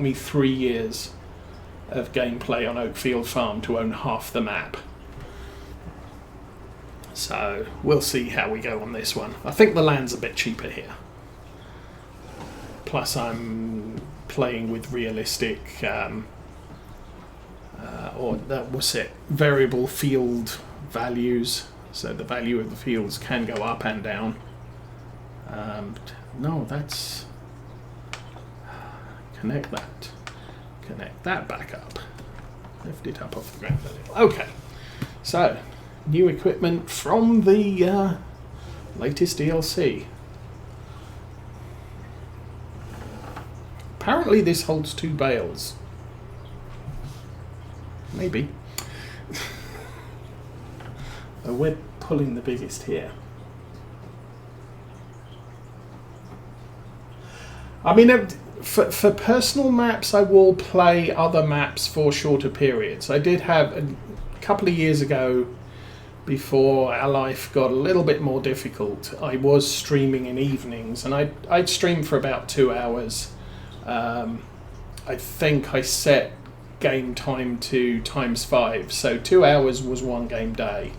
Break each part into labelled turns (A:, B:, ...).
A: me 3 years of gameplay on Oakfield Farm to own half the map. So we'll see how we go on this one. I think the land's a bit cheaper here. Plus I'm playing with realistic, variable field values. So the value of the fields can go up and down. No, that's... Connect that back up. Lift it up off the ground a little. Okay, so new equipment from the latest DLC. Apparently this holds 2 bales. Maybe. We're pulling the biggest here. I mean, for personal maps, I will play other maps for shorter periods. I did have a couple of years ago, before our life got a little bit more difficult, I was streaming in evenings, and I'd stream for about 2 hours. I think I set game time to ×5, so 2 hours was 1 game day.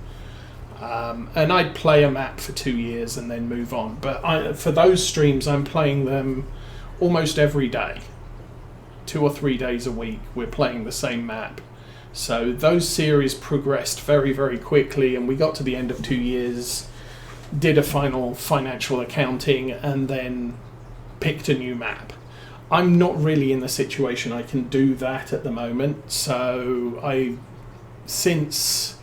A: And I'd play a map for 2 years and then move on. But for those streams, I'm playing them almost every day. 2 or 3 days a week, we're playing the same map. So those series progressed very, very quickly, and we got to the end of 2 years, did a final financial accounting, and then picked a new map. I'm not really in the situation I can do that at the moment, so since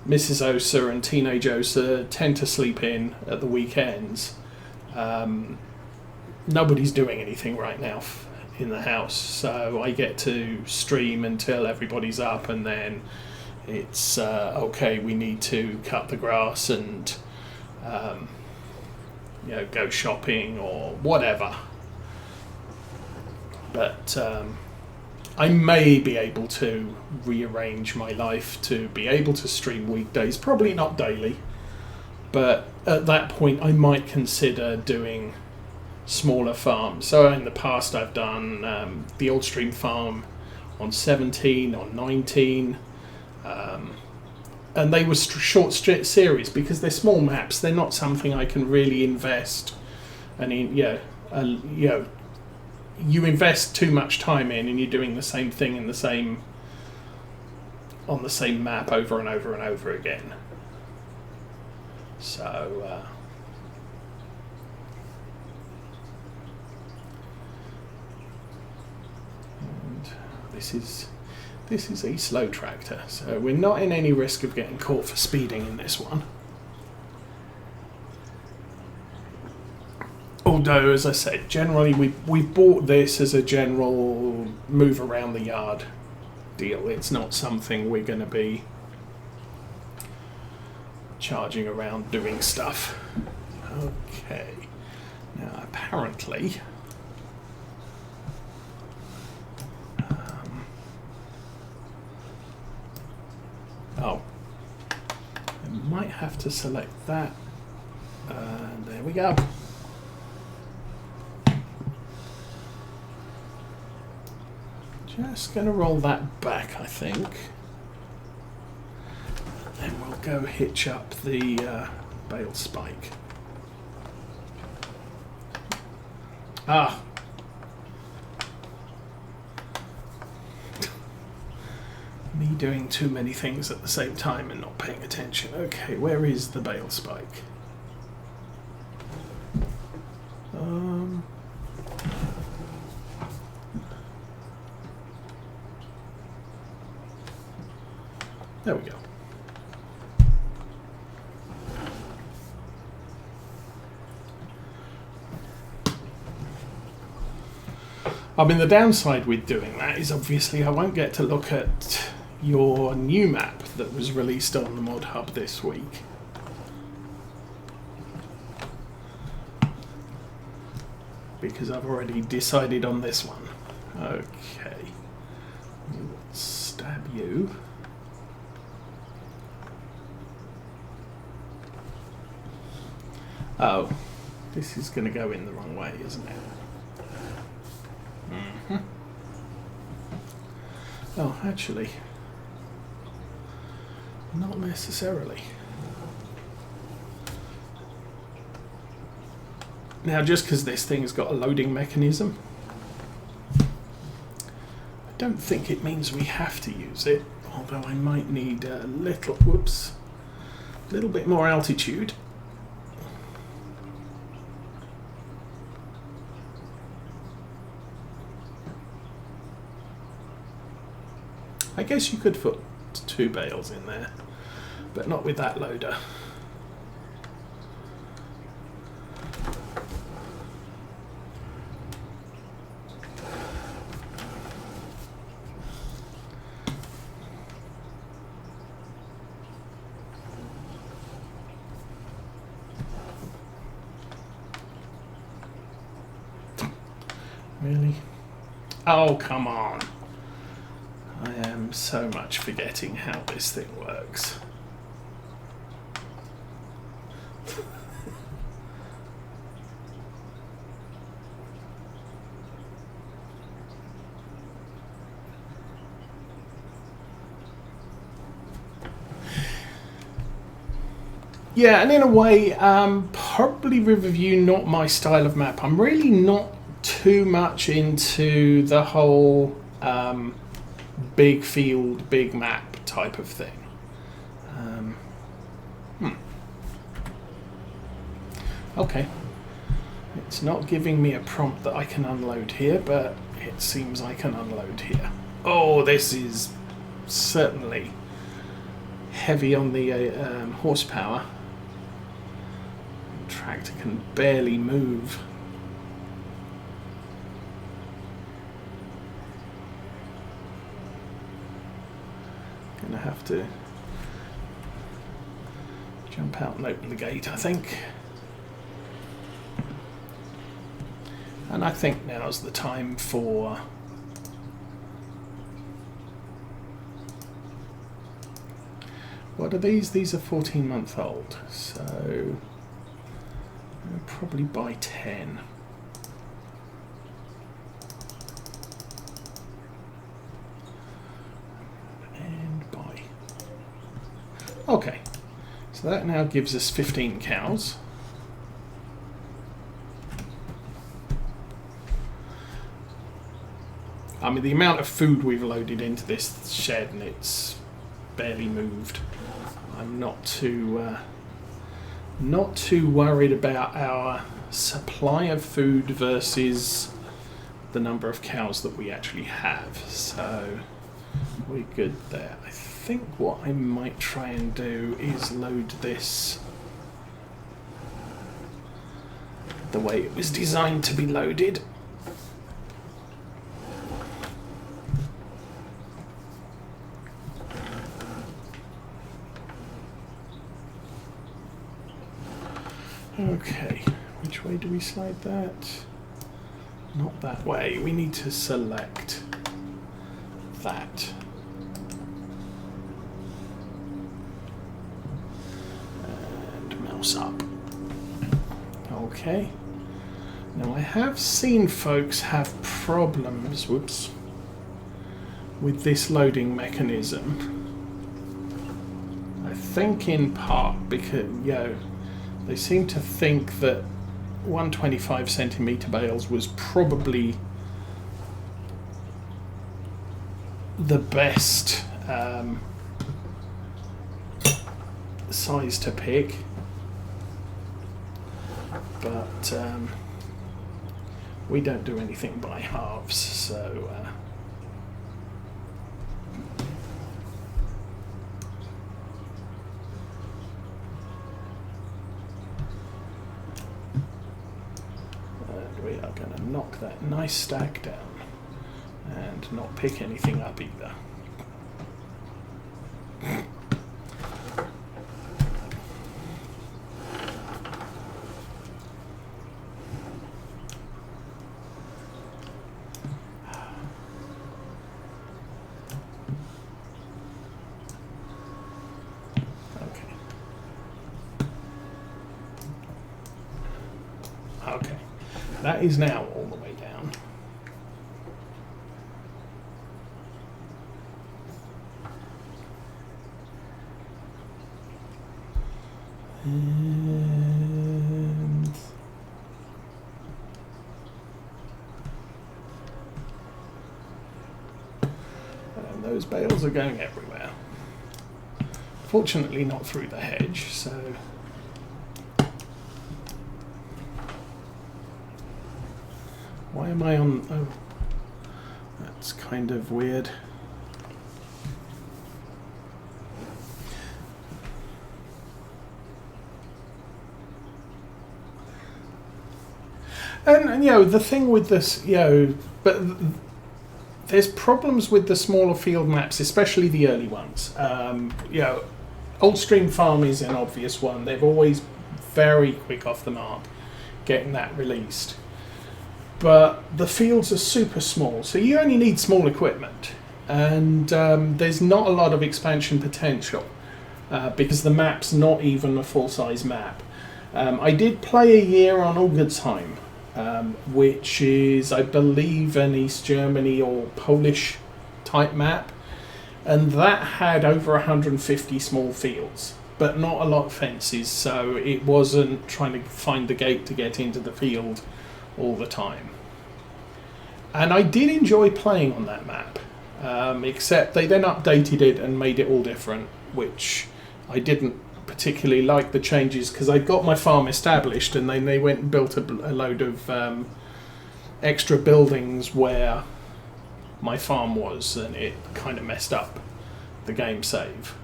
A: Mrs. Osa and Teenage Osa tend to sleep in at the weekends, nobody's doing anything right now in the house, so I get to stream until everybody's up, and then it's okay, we need to cut the grass and go shopping or whatever. But I may be able to rearrange my life to be able to stream weekdays, probably not daily, but at that point I might consider doing smaller farms. So in the past I've done the Old Stream Farm on 17, on 19, and they were short series because they're small maps. They're not something I can really invest. And you invest too much time in, and you're doing the same thing on the same map over and over and over again. So this is a slow tractor, so we're not in any risk of getting caught for speeding in this one. Although, as I said, generally we bought this as a general move around the yard deal. It's not something we're going to be charging around doing stuff. Okay. Now, apparently, I might have to select that. And there we go. Just going to roll that back, I think. Then we'll go hitch up the bale spike. Me doing too many things at the same time and not paying attention. Okay, where is the bale spike? There we go. I mean, the downside with doing that is obviously I won't get to look at your new map that was released on the Mod Hub this week. Because I've already decided on this one. Okay. Let's stab you. Oh, this is going to go in the wrong way, isn't it? Mm-hmm. Oh, actually, not necessarily. Now, just because this thing's got a loading mechanism, I don't think it means we have to use it, although I might need a little, whoops, a little bit more altitude. I guess you could put 2 bales in there, but not with that loader. Really? Oh, come on. I am so much forgetting how this thing works. Yeah, and in a way, probably Riverview, not my style of map. I'm really not too much into the whole big field, big map type of thing. Okay. It's not giving me a prompt that I can unload here, but it seems I can unload here. Oh, this is certainly heavy on the horsepower. The tractor can barely move. Gonna have to jump out and open the gate, I think. And I think now's the time for what are these? These are 14-month-old, so I'll probably buy 10. Okay, so that now gives us 15 cows. I mean, the amount of food we've loaded into this shed and it's barely moved. I'm not too worried about our supply of food versus the number of cows that we actually have. So we're good there. I think what I might try and do is load this the way it was designed to be loaded. Okay, which way do we slide that? Not that way. We need to select that. And mouse up. Okay. Now I have seen folks have problems, whoops, with this loading mechanism. I think in part because, they seem to think that 125 centimetre bales was probably the best size to pick, but we don't do anything by halves, so we are going to knock that nice stack down and not pick anything up either. Okay, that is now all the way down. And those bales are going everywhere. Fortunately not through the hedge, so why am I on... oh, that's kind of weird. And you know, the thing with this, you know, but there's problems with the smaller field maps, especially the early ones. You know, Old Stream Farm is an obvious one. They've always very quick off the mark getting that released. But the fields are super small, so you only need small equipment. And there's not a lot of expansion potential because the map's not even a full-size map. I did play a year on Algertsheim, which is, I believe, an East Germany or Polish type map. And that had over 150 small fields, but not a lot of fences, so it wasn't trying to find the gate to get into the field all the time. And I did enjoy playing on that map, except they then updated it and made it all different, which I didn't particularly like the changes because I'd got my farm established and then they went and built a load of extra buildings where my farm was, and it kind of messed up the game save.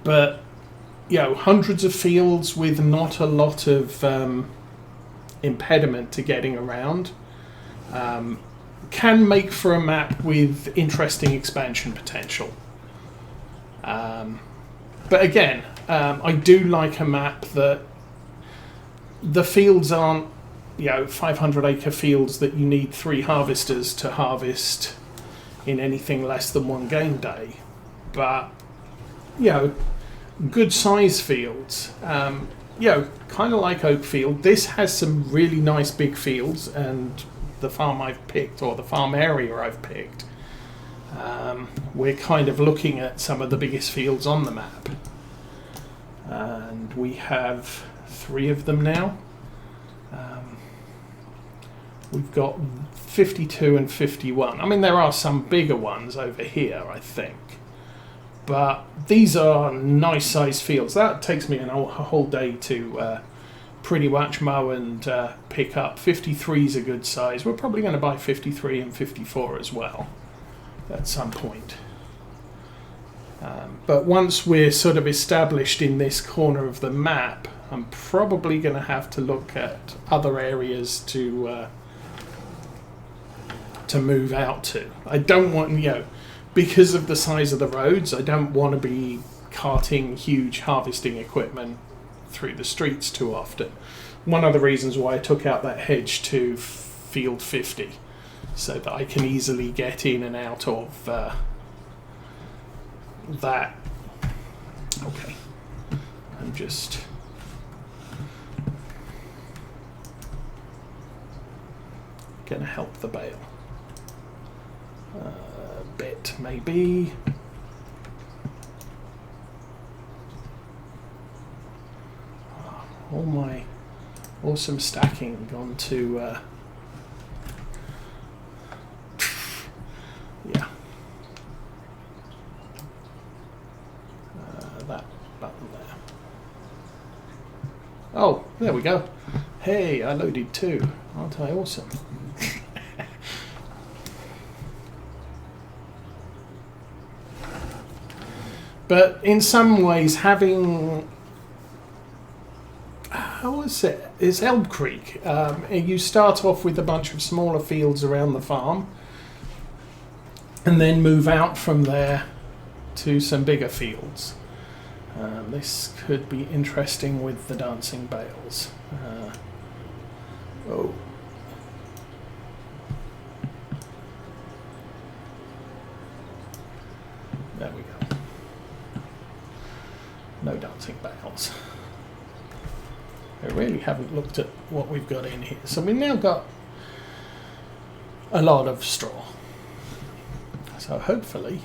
A: But you know, hundreds of fields with not a lot of impediment to getting around can make for a map with interesting expansion potential. But again, I do like a map that the fields aren't, you know, 500-acre fields that you need 3 harvesters to harvest in anything less than 1 game day. But, you know, good size fields. You know, kind of like Oakfield. This has some really nice big fields, and the farm I've picked, or the farm area I've picked, we're kind of looking at some of the biggest fields on the map. And we have 3 of them now. We've got 52 and 51. I mean, there are some bigger ones over here, I think. But these are nice sized fields. That takes me a whole day to pretty much mow and pick up. 53 is a good size. We're probably going to buy 53 and 54 as well at some point. But once we're sort of established in this corner of the map, I'm probably going to have to look at other areas to move out to. I don't want, you know, because of the size of the roads, I don't want to be carting huge harvesting equipment through the streets too often. One of the reasons why I took out that hedge to field 50, so that I can easily get in and out of that. Okay, I'm just going to help the bale a bit, maybe. All my awesome stacking gone to yeah, that button there. Oh, there we go. Hey, I loaded 2. Aren't I awesome? But in some ways, having, how was it? It's Elm Creek. You start off with a bunch of smaller fields around the farm, and then move out from there to some bigger fields. This could be interesting with the dancing bales. Oh. There we go. No dancing bales. I really haven't looked at what we've got in here. So we've now got a lot of straw. So hopefully,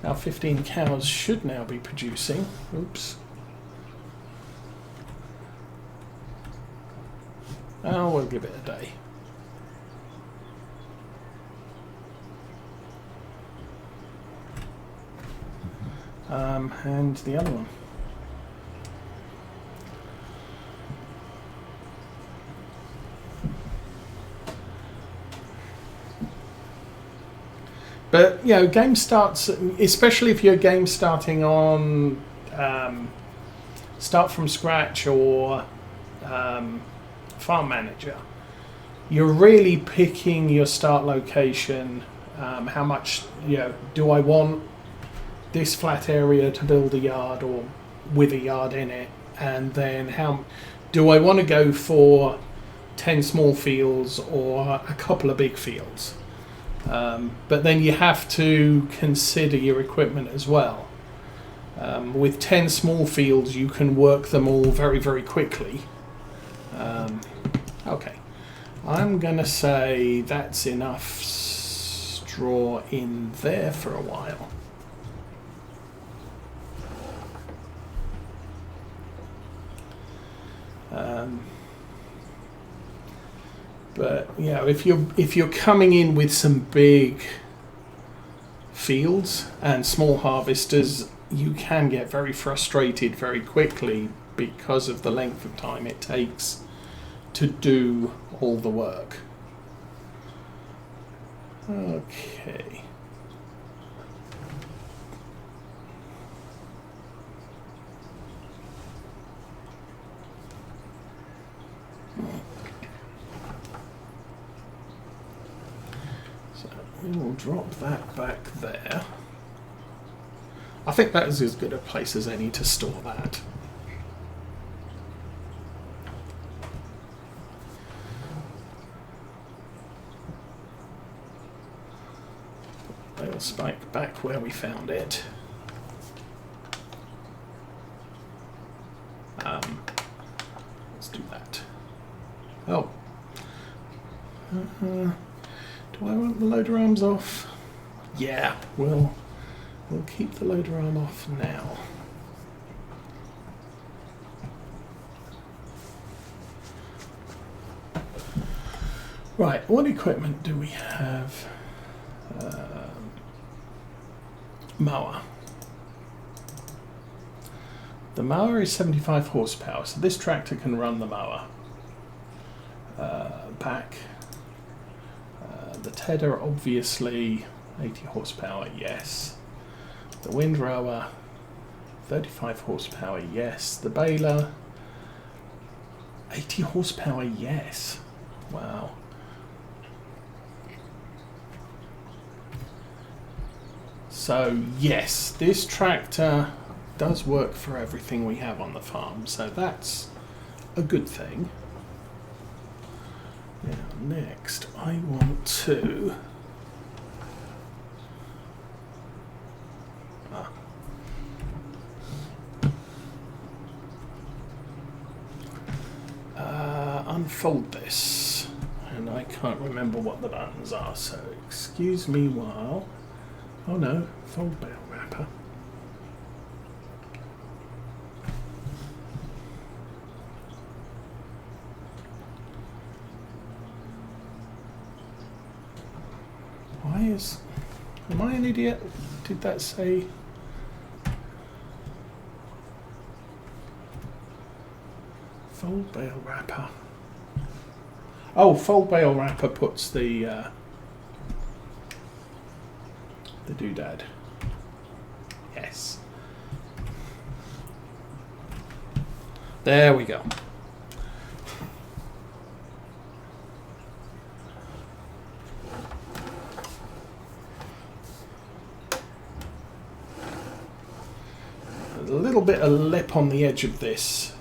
A: Our 15 cows should now be producing. Oops. Oh, we'll give it a day. And the other one. But, you know, game starts, especially if you're game starting on Start From Scratch or Farm Manager, you're really picking your start location. How much, you know, do I want this flat area to build a yard or with a yard in it? And then how do I want to go for 10 small fields or a couple of big fields? But then you have to consider your equipment as well. With 10 small fields, you can work them all very, very quickly. Okay, I'm going to say that's enough straw in there for a while. But you know, if you're coming in with some big fields and small harvesters, you can get very frustrated very quickly because of the length of time it takes to do all the work. Okay. We will drop that back there. I think that is as good a place as any to store that. Bale spike back where we found it. Let's do that. Oh. Do I want the loader arms off? Yeah, we'll keep the loader arm off now. Right, what equipment do we have? Mower. The mower is 75 horsepower, so this tractor can run the mower. Back. The tedder, obviously, 80 horsepower, yes. The windrower, 35 horsepower, yes. The baler, 80 horsepower, yes. Wow. So, yes, this tractor does work for everything we have on the farm, so that's a good thing. Now, next, I want to unfold this, and I can't remember what the buttons are, so excuse me while. Oh no, fold bale wrapper. Am I an idiot? Did that say? Fold bale wrapper. Oh, fold bale wrapper puts the doodad. Yes. There we go. A little bit of lip on the edge of this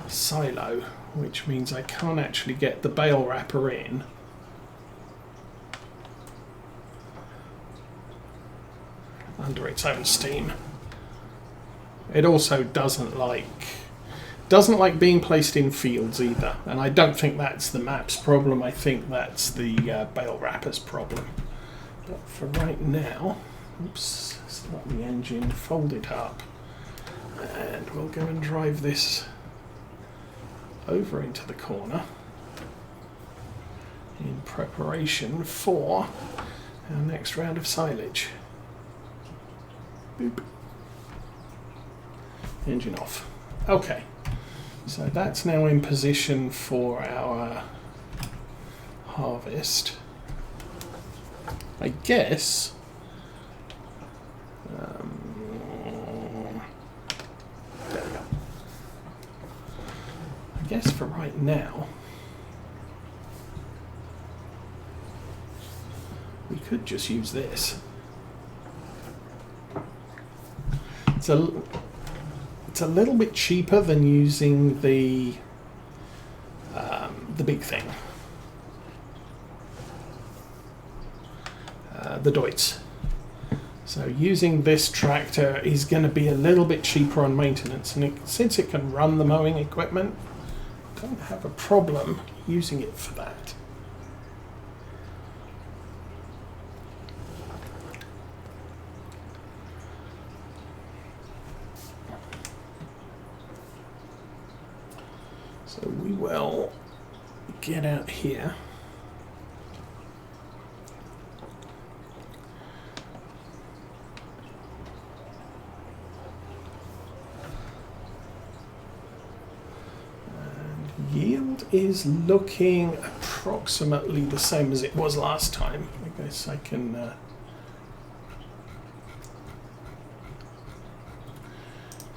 A: silo, which means I can't actually get the bale wrapper in. Under its own steam. It also doesn't like being placed in fields either, and I don't think that's the map's problem. I think that's the bale wrapper's problem. But for right now, Oops, it's not the engine folded up. And we'll go and drive this over into the corner in preparation for our next round of silage. Boop. Engine off. Okay, so that's now in position for our harvest. I guess there we go. I guess for right now we could just use this. It's a little bit cheaper than using the big thing, the Deutz. So using this tractor is going to be a little bit cheaper on maintenance, and since it can run the mowing equipment, I don't have a problem using it for that. So we will get out here. And yield is looking approximately the same as it was last time. I guess I can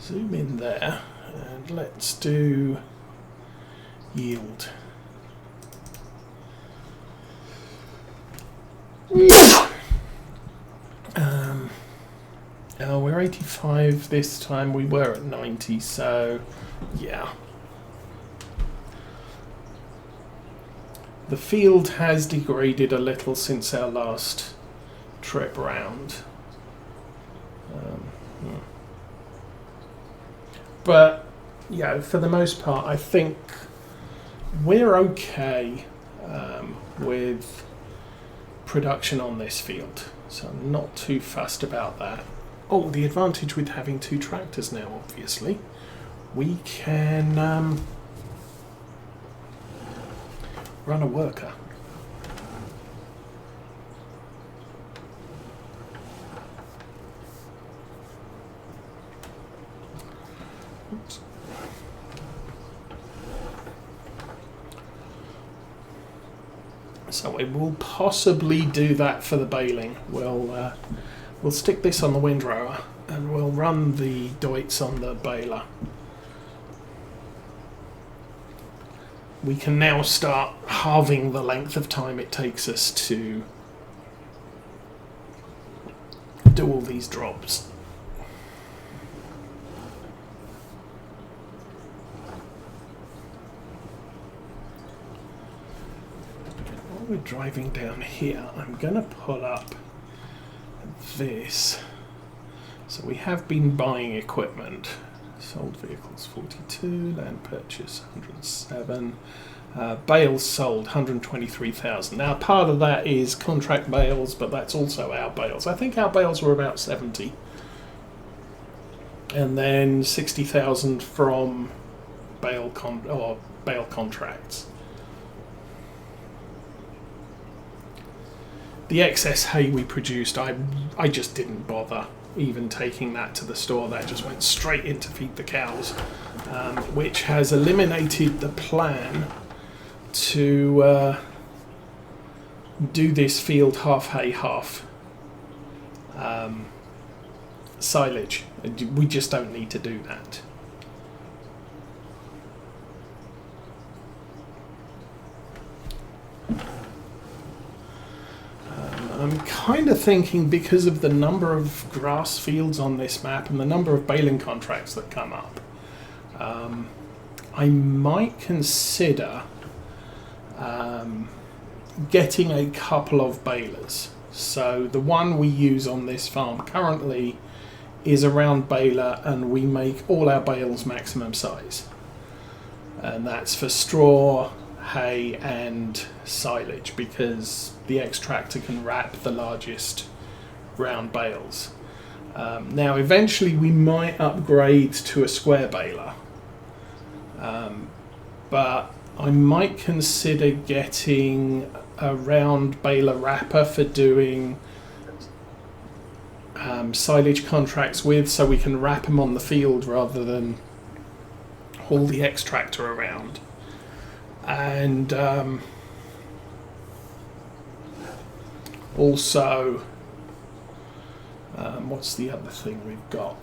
A: zoom in there, and let's do yield. We're 85 this time. We were at 90, so yeah. The field has degraded a little since our last trip round. But yeah, for the most part, I think we're okay with production on this field, so I'm not too fussed about that. Oh, the advantage with having two tractors now, obviously, we can run a worker. Oops. So we will possibly do that for the baling. We'll stick this on the windrower and we'll run the Deutz on the baler. We can now start halving the length of time it takes us to do all these drops. While we're driving down here, I'm going to pull up this. So we have been buying equipment. Sold vehicles 42, land purchase 107, bales sold 123,000. Now part of that is contract bales, but that's also our bales. I think our bales were about 70, and then 60,000 from bale contracts. The excess hay we produced, I just didn't bother even taking that to the store. That just went straight in to feed the cows, which has eliminated the plan to do this field half hay, half silage. We just don't need to do that. I'm kind of thinking, because of the number of grass fields on this map and the number of baling contracts that come up, I might consider getting a couple of balers. So the one we use on this farm currently is a round baler, and we make all our bales maximum size. And that's for straw, hay and silage, because the X tractor can wrap the largest round bales. Now eventually we might upgrade to a square baler, but I might consider getting a round baler wrapper for doing silage contracts with, so we can wrap them on the field rather than haul the extractor around. And also, what's the other thing we've got?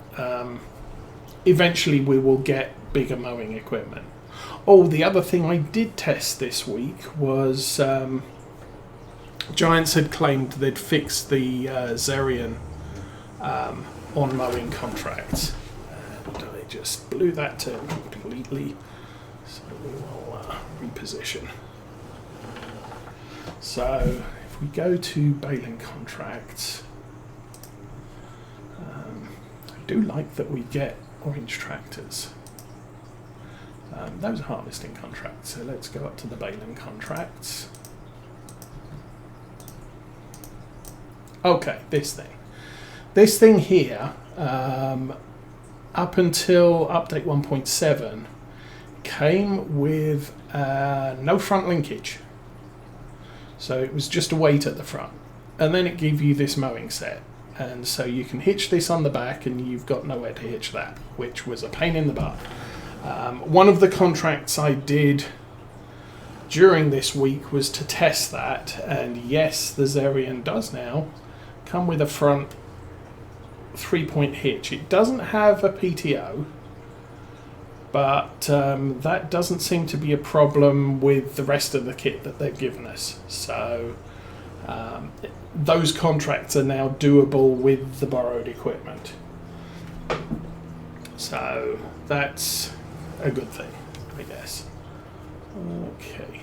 A: Eventually we will get bigger mowing equipment. Oh, the other thing I did test this week was Giants had claimed they'd fixed the Zerion on mowing contracts, and I just blew that term completely, so we will reposition. So if we go to baling contracts, I do like that we get orange tractors. Those are harvesting contracts, so let's go up to the baling contracts. Okay, this thing here, up until update 1.7, came with no front linkage, so it was just a weight at the front, and then it gave you this mowing set, and so you can hitch this on the back and you've got nowhere to hitch that, which was a pain in the butt. One of the contracts I did during this week was to test that, and yes, the Zerion does now come with a front 3-point hitch. It doesn't have a PTO, but that doesn't seem to be a problem with the rest of the kit that they've given us. So those contracts are now doable with the borrowed equipment. So that's a good thing, I guess. Okay.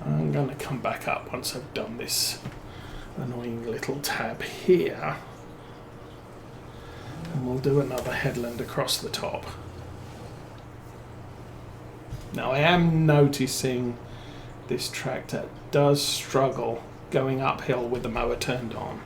A: I'm going to come back up once I've done this annoying little tab here, and we'll do another headland across the top. Now I am noticing this tractor does struggle going uphill with the mower turned on.